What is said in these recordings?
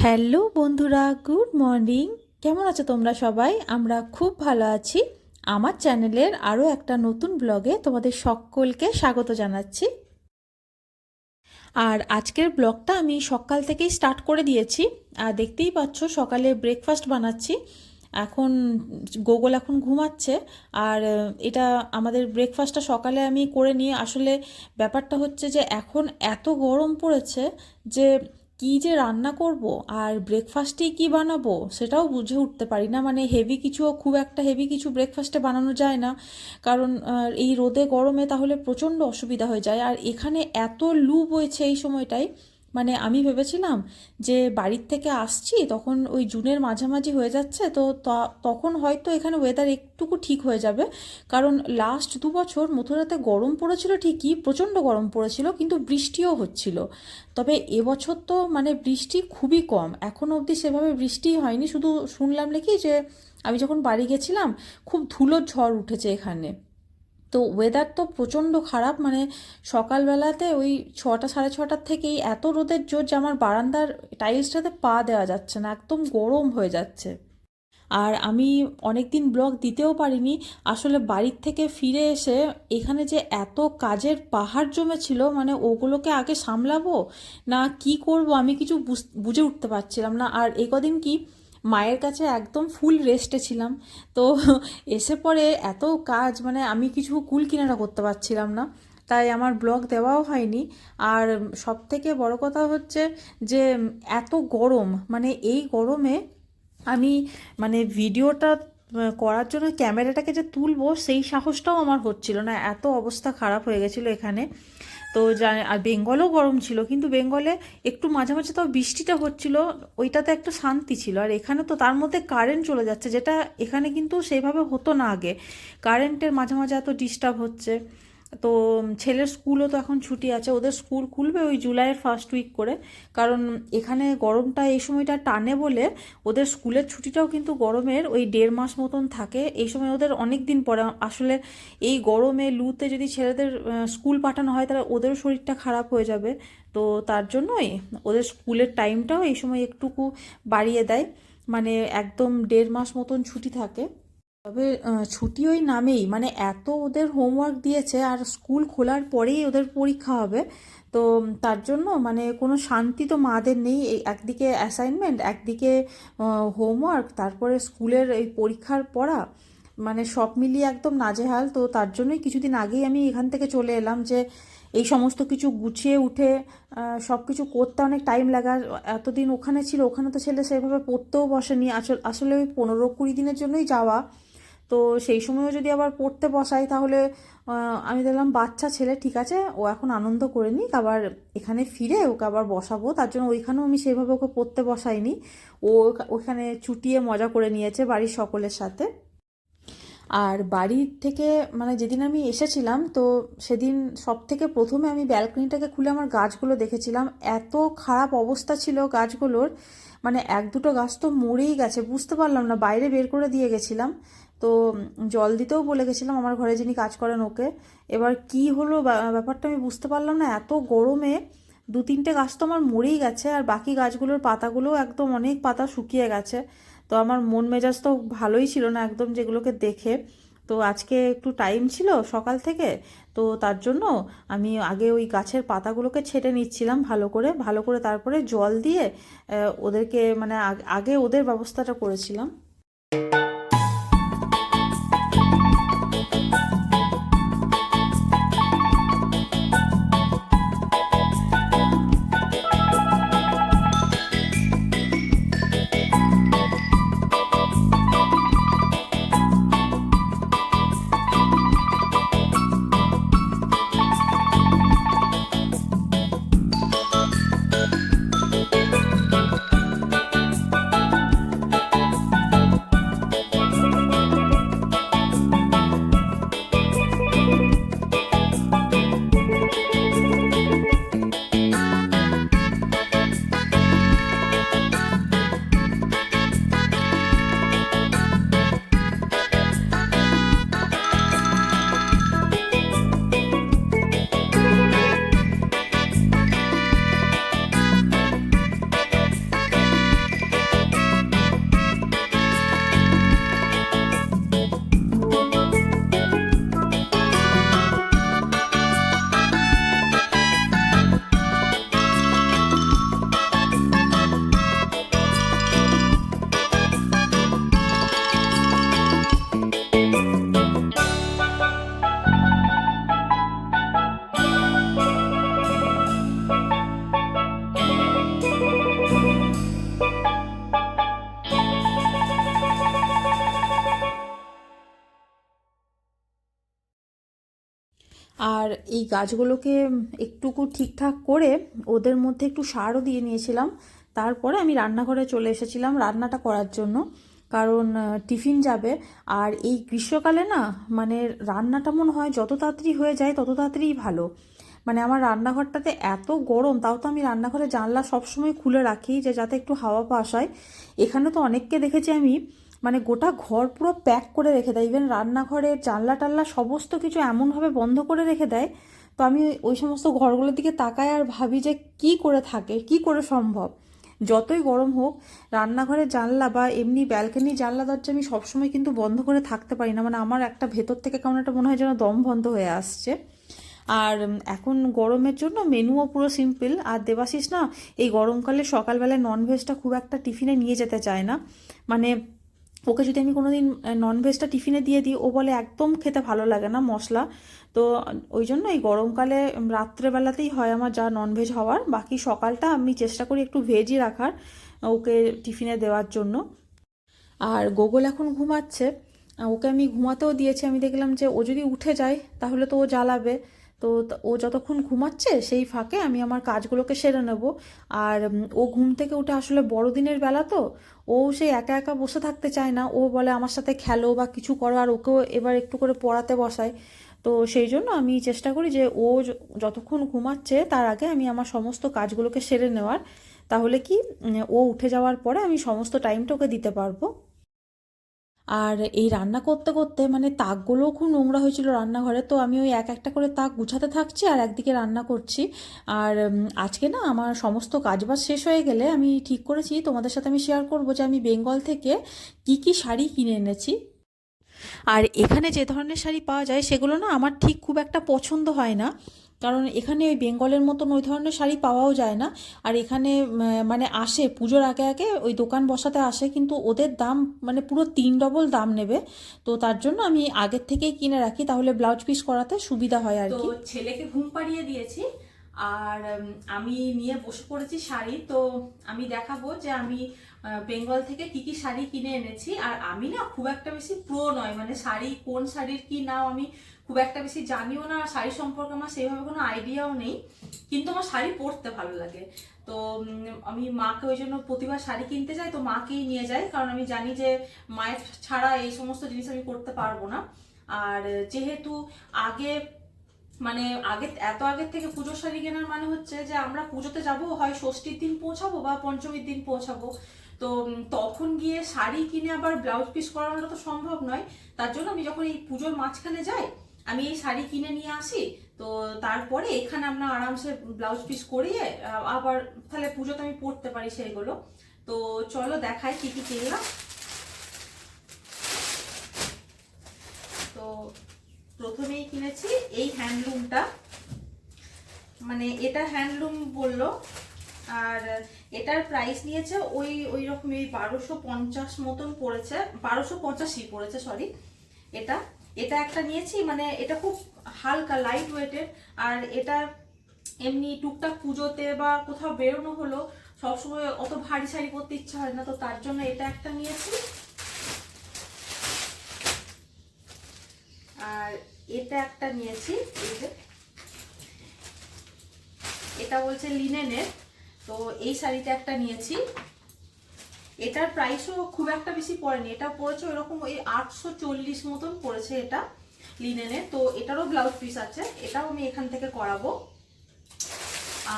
Hello বন্ধুরা, good morning. কেমন আছো তোমরা সবাই? আমরা খুব ভালো আছি। আমার চ্যানেলের আরও একটা নতুন ব্লগে তোমাদের সকলকে স্বাগত জানাচ্ছি। আর আজকের ব্লগটা আমি সকাল থেকেই স্টার্ট করে দিয়েছি। আর দেখতেই পাচ্ছ সকালে ব্রেকফাস্ট বানাচ্ছি। এখন গোগল এখন ঘুমাচ্ছে। আর এটা আমাদের ব্রেকফাস্টটা সকালে আমি করে নিয়ে আসলে ব্যাপারটা হচ্ছে যে এখন এত গরম পড়েছে যে কী যে রান্না করব আর ব্রেকফাস্টেই কী বানাবো সেটাও বুঝে উঠতে পারি না। মানে খুব একটা হেভি কিছু ব্রেকফাস্টে বানানো যায় না, কারণ এই রোদে গরমে তাহলে প্রচণ্ড অসুবিধা হয়ে যায়। আর এখানে এত লু বইছে এই সময়টায়, মানে আমি ভেবেছিলাম যে বাড়ির থেকে আসছি তখন ওই জুনের মাঝামাঝি হয়ে যাচ্ছে, তো তখন হয়তো এখানে ওয়েদার একটুকু ঠিক হয়ে যাবে। কারণ লাস্ট 2 বছর মথুরাতে গরম পড়েছিল, ঠিকই প্রচণ্ড গরম পড়েছিল, কিন্তু বৃষ্টিও হচ্ছিল। তবে এবছর তো মানে বৃষ্টি খুবই কম, এখনও অবধি সেভাবে বৃষ্টিই হয়নি। শুধু শুনলাম নাকি যে আমি যখন বাড়ি গেছিলাম খুব ধুলোর ঝড় উঠেছে এখানে। তো ওয়েদার তো প্রচণ্ড খারাপ, মানে সকালবেলাতে ওই 6টা সাড়ে 6টার থেকেই এত রোদের জোর যে আমার বারান্দার টাইলসটাতে পা দেওয়া যাচ্ছে না, একদম গরম হয়ে যাচ্ছে। আর আমি অনেক দিন ব্লগ দিতেও পারিনি। আসলে বাড়ির থেকে ফিরে এসে এখানে যে এত কাজের পাহাড় জমেছিল, মানে ওগুলোকে আগে সামলাবো না কি করব আমি কিছু বুঝে উঠতে পারছিলাম না। আর এই কদিন কি মায়ের কাছে একদম ফুল রেস্টে ছিলাম, তো এসে পরে এত কাজ, মানে আমি কিছু কুল কিনারা করতে পারছিলাম না, তাই আমার ব্লগ দেওয়াও হয়নি। আর সব থেকে বড় কথা হচ্ছে যে এত গরম, মানে এই গরমে আমি মানে ভিডিওটা করার জন্য ক্যামেরাটাকে যে তুলবো সেই সাহসটাও আমার হচ্ছিল না, এত অবস্থা খারাপ হয়ে গেছিলো এখানে। তো আর বেঙ্গলও গরম ছিল, কিন্তু বেঙ্গলে একটু মাঝে মাঝে তাও বৃষ্টিটা হচ্ছিল, ওইটাতে একটা শান্তি ছিল। আর এখানে তো তার মধ্যে কারেন্ট চলে যাচ্ছে, যেটা এখানে কিন্তু সেইভাবে হতো না আগে। কারেন্টের মাঝে মাঝে এত ডিস্টার্ব হচ্ছে। তো ছেলের স্কুলও তো এখন ছুটি আছে, ওদের স্কুল খুলবে ওই জুলাইয়ের ফার্স্ট উইক করে। কারণ এখানে গরমটা এই সময়টা টানে বলে ওদের স্কুলের ছুটিটাও কিন্তু গরমের ওই 1.5 মাস মতন থাকে। এই সময় ওদের অনেক দিন পরে আসলে এই গরমে লুতে যদি ছেলেদের স্কুল পাঠানো হয় তাহলে ওদেরও শরীরটা খারাপ হয়ে যাবে। তো তার জন্যই ওদের স্কুলের টাইমটাও এই সময় একটুকু বাড়িয়ে দেয়, মানে একদম 1.5 মাস মতন ছুটি থাকে। তবে ছুটি ওই নামেই, মানে এত ওদের হোমওয়ার্ক দিয়েছে, আর স্কুল খোলার পরেই ওদের পরীক্ষা হবে। তো তার জন্য মানে কোনো শান্তি তো মাদের নেই, একদিকে অ্যাসাইনমেন্ট, একদিকে হোমওয়ার্ক, তারপরে স্কুলের এই পরীক্ষার পড়া, মানে সব মিলিয়ে একদম নাজেহাল। তো তার জন্যই কিছুদিন আগেই আমি এখান থেকে চলে এলাম, যে এই সমস্ত কিছু গুছিয়ে উঠে সব কিছু করতে অনেক টাইম লাগে। আর এতদিন ওখানে ছিল, ওখানে তো ছেলে সেভাবে পড়তেও বসেনি, আসলে ওই 15-20 দিনের জন্যই যাওয়া। তো সেই সময়ও যদি আবার পড়তে বসাই তাহলে আমি দেখলাম বাচ্চা ছেলে, ঠিক আছে ও এখন আনন্দ করে নিক, আবার এখানে ফিরে ওকে আবার বসাবো। তার জন্য ওইখানেও আমি সেভাবে ওকে পড়তে বসাইনি, ও ওখানে চুটিয়ে মজা করে নিয়েছে বাড়ির সকলের সাথে। আর বাড়ির থেকে মানে যেদিন আমি এসেছিলাম, তো সেদিন সব থেকে প্রথমে আমি ব্যালকনিটাকে খুলে আমার গাছগুলো দেখেছিলাম, এত খারাপ অবস্থা ছিল গাছগুলোর, মানে 1-2টো গাছ তো মরেই গেছে, বুঝতে পারলাম না, বাইরে বের করে দিয়ে গেছিলাম। তো জল দিতেও বলে গেছিলাম আমার ঘরে যিনি কাজ করেন ওকে। এবার কি হলো ব্যাপারটা আমি বুঝতে পারলাম না, এত গরমে 2-3টে গাছ তো আমার মরেই গেছে, আর বাকি গাছগুলোর পাতাগুলোও একদম অনেক পাতা শুকিয়ে গেছে। তো আমার মন মেজাজ তো ভালোই ছিল না একদম যেগুলোকে দেখে। তো আজকে একটু টাইম ছিল সকাল থেকে, তো তার জন্য আমি আগে ওই গাছের পাতাগুলোকে ছেটে নিচ্ছিলাম ভালো করে ভালো করে, তারপরে জল দিয়ে ওদেরকে মানে আগে ওদের ব্যবস্থাটা করেছিলাম। আর এই গাছগুলোকে একটুকু ঠিকঠাক করে ওদের মধ্যে একটু সারও দিয়ে নিয়েছিলাম। তারপরে আমি রান্নাঘরে চলে এসেছিলাম রান্নাটা করার জন্য, কারণ টিফিন যাবে। আর এই গ্রীষ্মকালে না মানে রান্নাটা মনে হয় যত তাড়াতাড়ি হয়ে যায় তত তাড়াতাড়িই ভালো। মানে আমার রান্নাঘরটাতে এত গরম, তাও তো আমি রান্নাঘরে জানলা সবসময় খুলে রাখি যে যাতে একটু হাওয়া পাস হয়। এখানে তো অনেককে দেখেছি আমি মানে গোটা ঘর পুরো প্যাক করে রেখে দেয়, ইভেন রান্নাঘরের জানলা টাল্লা সমস্ত কিছু এমনভাবে বন্ধ করে রেখে দেয়। তো আমি ওই সমস্ত ঘরগুলোর দিকে তাকাই আর ভাবি যে কি করে থাকে, কি করে সম্ভব। যতই গরম হোক রান্নাঘরের জানলা বা এমনি ব্যালকনির জানলা দরজা আমি সবসময় কিন্তু বন্ধ করে থাকতে পারি না, মানে আমার একটা ভেতর থেকে কেমন একটা মনে হয় যেন দম বন্ধ হয়ে আসছে। আর এখন গরমের জন্য মেনুও পুরো সিম্পল। আর দেবাশিস না এই গরমকালে সকালবেলায় ননভেজটা খুব একটা টিফিনে নিয়ে যেতে চায় না। মানে ওকে যদি আমি কোনোদিন ননভেজটা টিফিনে দিয়ে দিই ও বলে একদম খেতে ভালো লাগে না মশলা। তো ওই জন্য এই গরমকালে রাত্রেবেলাতেই হয় আমার যা ননভেজ হওয়ার, বাকি সকালটা আমি চেষ্টা করি একটু ভেজই রাখার ওকে টিফিনে দেওয়ার জন্য। আর গোগল এখন ঘুমাচ্ছে, ওকে আমি ঘুমাতেও দিয়েছি। আমি দেখলাম যে ও যদি উঠে যায় তাহলে তো ও জ্বালাবে। তো ও যতক্ষণ ঘুমাচ্ছে সেই ফাঁকে আমি আমার কাজগুলোকে সেরে নেব। আর ও ঘুম থেকে উঠে আসলে বড়দিনের বেলা তো ও সেই একা একা বসে থাকতে চায় না, ও বলে আমার সাথে খেলো বা কিছু করো, আর ওকেও এবার একটু করে পড়াতে বসায়। তো সেই জন্য আমি চেষ্টা করি যে ও যতক্ষণ ঘুমাচ্ছে তার আগে আমি আমার সমস্ত কাজগুলোকে সেরে নেওয়ার, তাহলে কি ও উঠে যাওয়ার পরে আমি সমস্ত টাইমটা ওকে দিতে পারবো। আর এই রান্না করতে করতে মানে তাকগুলোও খুব নোংরা হয়েছিল রান্নাঘরে, তো আমি ওই এক একটা করে তাক গুছাতে থাকছি আর একদিকে রান্না করছি। আর আজকে না আমার সমস্ত কাজবাজ শেষ হয়ে গেলে আমি ঠিক করেছি তোমাদের সাথে আমি শেয়ার করবো যে আমি বেঙ্গল থেকে কি কি শাড়ি কিনে এনেছি। আর এখানে যে ধরনের শাড়ি পাওয়া যায় সেগুলো না আমার ঠিক খুব একটা পছন্দ হয় না, কারণ এখানে ওই বেঙ্গলের মতন ওই ধরনের শাড়ি পাওয়াও যায় না। আর এখানে মানে আসে পুজোর আগে আগে ওই দোকান বসাতে আসে, কিন্তু ওদের দাম মানে পুরো 3 ডবল দাম নেবে। তো তার জন্য আমি আগের থেকেই কিনে রাখি, তাহলে ব্লাউজ পিস করাতে সুবিধা হয় আর কি। তো ছেলেকে ঘুম পাড়িয়ে দিয়েছি আর আমি নিয়ে বসে পড়েছি শাড়ি। তো আমি দেখাবো যে আমি বেঙ্গল থেকে কি কি শাড়ি কিনে এনেছি। আর আমি না খুব একটা বেশি প্রো নয়, মানে শাড়ি কোন শাড়ির কি নাম আমি খুব একটা বেশি জানিও না, শাড়ি সম্পর্কে আমার সেইভাবে কোনো আইডিয়াও নেই, কিন্তু আমার শাড়ি পরতে ভালো লাগে। তো আমি মাকে ওই জন্য প্রতিবার শাড়ি কিনতে যাই, তো মাকেই নিয়ে যাই, কারণ আমি জানি যে মায়ের ছাড়া এই সমস্ত জিনিস আমি করতে পারবো না। আর যেহেতু আগে মানে আগে এত আগের থেকে পুজোর শাড়ি কেনার মানে হচ্ছে যে আমরা পুজোতে যাব হয় ষষ্ঠীর দিন পৌঁছাবো বা পঞ্চমীর দিন পৌঁছাবো। তো তখন গিয়ে শাড়ি কিনে আবার ব্লাউজ পিস করানোটা তো সম্ভব নয়। তার জন্য আমি যখন এই পুজোর মাঝখানে যাই আমি এই শাড়ি কিনে নিয়ে আসি। তো তারপরে এখানে আমরা আরামসে ব্লাউজ পিস করিয়ে আবার তাহলে পুজোতে আমি পরতে পারি সেইগুলো। তো চলো দেখাই কি কি কিনলাম। তো প্রথমেই কিনেছি এই হ্যান্ডলুমটা, মানে এটা হ্যান্ডলুম বললো। আর এটার প্রাইস নিয়েছে ওই ওই রকম এই 1250 মতন পড়েছে, 1285 পড়েছে সরি। এটা এটা একটা নিয়েছি, মানে এটা খুব হালকা লাইট ওয়েটের। আর এটা এমনি টুকটাক পুজোতে বা কোথাও বেরোনো হলো সবসময় অত ভারী শাড়ি পরতে ইচ্ছা হয় না, তো তার জন্য এটা একটা নিয়েছি। আর এটা একটা নিয়েছি, এই যে এটা বলছে লিনেনের। তো এই শাড়িটা একটা নিয়েছি, এটার প্রাইসও খুব একটা বেশি পড়েনি, এটা পড়েছে ওইরকম ওই 840 মতন পড়েছে এটা লিনেনের। তো এটারও ব্লাউজ পিস আছে, এটাও আমি এখান থেকে করাবো।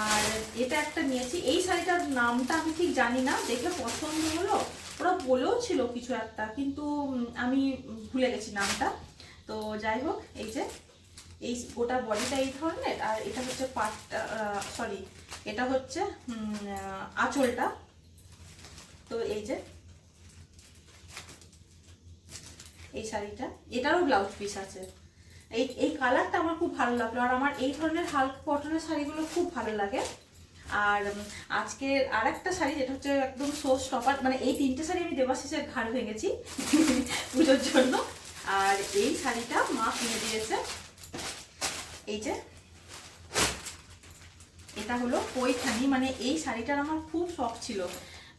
আর এটা একটা নিয়েছি, এই শাড়িটার নামটা আমি ঠিক জানি না, দেখে পছন্দ হলো, ওরা বলেও ছিল কিছু একটা, কিন্তু আমি ভুলে গেছি নামটা। তো যাই হোক, এই যে এই গোটা বডিটা এই ধরনের, আর এটা হচ্ছে পাটটা সরি এটা হচ্ছে আঁচলটা। তো এই যে এই শাড়িটা, এটারও ব্লাউজ পিস আছে। এই এই কালারটা আমার খুব ভালো লাগলো, আর আমার এই ধরনের হালকা কটনের শাড়িগুলো খুব ভালো লাগে। আর আজকে আর একটা শাড়ি যেটা হচ্ছে একদম শো স্টপার, মানে এই তিনটে শাড়ি আমি দেবাশিসের ঘাড় ভেঙেছি পুজোর জন্য। আর এই শাড়িটা মা কিনে দিয়েছে, এই যে এটা হলো পৈঠানি, মানে এই শাড়িটার আমার খুব শখ ছিল।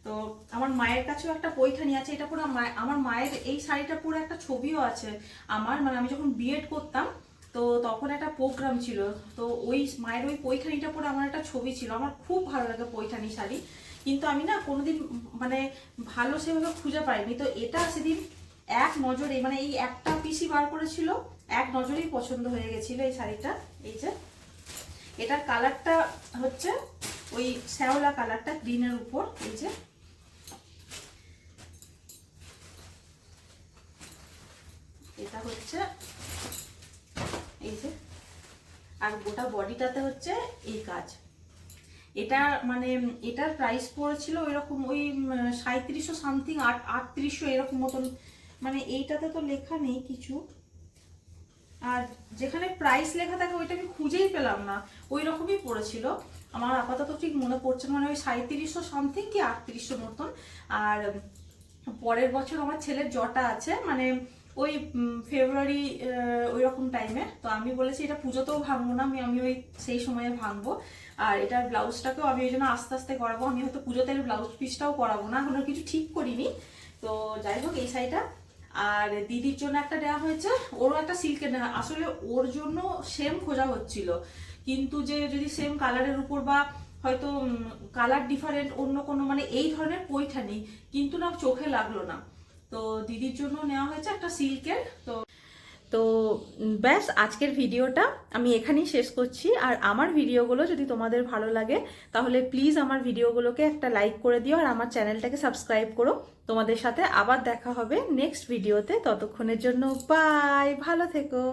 তো আমার মায়ের কাছেও একটা পৈঠানি আছে, এটা পুরো আমার মায়ের এই শাড়িটা পুরো একটা ছবিও আছে আমার, মানে আমি যখন বিএড করতাম তো তখন একটা প্রোগ্রাম ছিল, তো ওই মায়ের ওই পৈঠানিটা পরে আমার একটা ছবি ছিল। আমার খুব ভালো লাগে পৈঠানি শাড়ি, কিন্তু আমি না কোনোদিন মানে ভালো সেভাবে খুঁজে পাইনি। তো এটা সেদিন এক নজরে, মানে এই একটা পিসি বার করেছিল, এক নজরেই পছন্দ হয়ে গেছিল এই শাড়িটা। এই যে এটার কালারটা হচ্ছে ওই শ্যাওলা কালারটা গ্রিনের উপর। এই যে এটা হচ্ছে এই যে, আর গোটা বডিটাতে হচ্ছে এই কাজ। এটা মানে এটার প্রাইস পড়েছিল ওইরকম ওই 3700 সামথিং, 3800 এরকম মতন। মানে এইটাতে তো লেখা নেই কিছু, আর যেখানে প্রাইস লেখা থাকে ওইটা আমি খুঁজেই পেলাম না, ওই রকমই পড়েছিল। আমার আপাতত ঠিক মনে পড়ছে না, মানে ওই 3700 সামথিং কি 3800 মতন। আর পরের বছর আমার ছেলের জটা আছে, মানে ওই ফেব্রুয়ারি ওই রকম টাইমে। তো আমি বলেছি এটা পুজোতেও ভাঙবো না, আমি ওই সেই সময়ে ভাঙবো। আর এটার ব্লাউজটাকেও আমি ওই জন্য আস্তে আস্তে করাবো। আমি হয়তো পুজোতে ব্লাউজ পিসটাও করাবো না, এখনো কিছু ঠিক করিনি। তো যাই হোক এই শাড়িটা। আর দিদির জন্য একটা দেওয়া হয়েছে, ওরও একটা সিল্কের নেওয়া। আসলে ওর জন্য সেম খোঁজা হচ্ছিল, কিন্তু যে যদি সেম কালারের উপর বা হয়তো কালার ডিফারেন্ট অন্য কোনো মানে এই ধরনের পৈঠানি, কিন্তু না চোখে লাগলো না। তো দিদির জন্য নেওয়া হয়েছে একটা সিল্কের। তো তো ব্যাস আজকের ভিডিওটা আমি এখানেই শেষ করছি। আর আমার ভিডিওগুলো যদি তোমাদের ভালো লাগে তাহলে প্লিজ আমার ভিডিওগুলোকে একটা লাইক করে দিও, আর আমার চ্যানেলটাকে সাবস্ক্রাইব করো। তোমাদের সাথে আবার দেখা হবে নেক্সট ভিডিওতে। ততক্ষণের জন্য বাই, ভালো থেকো।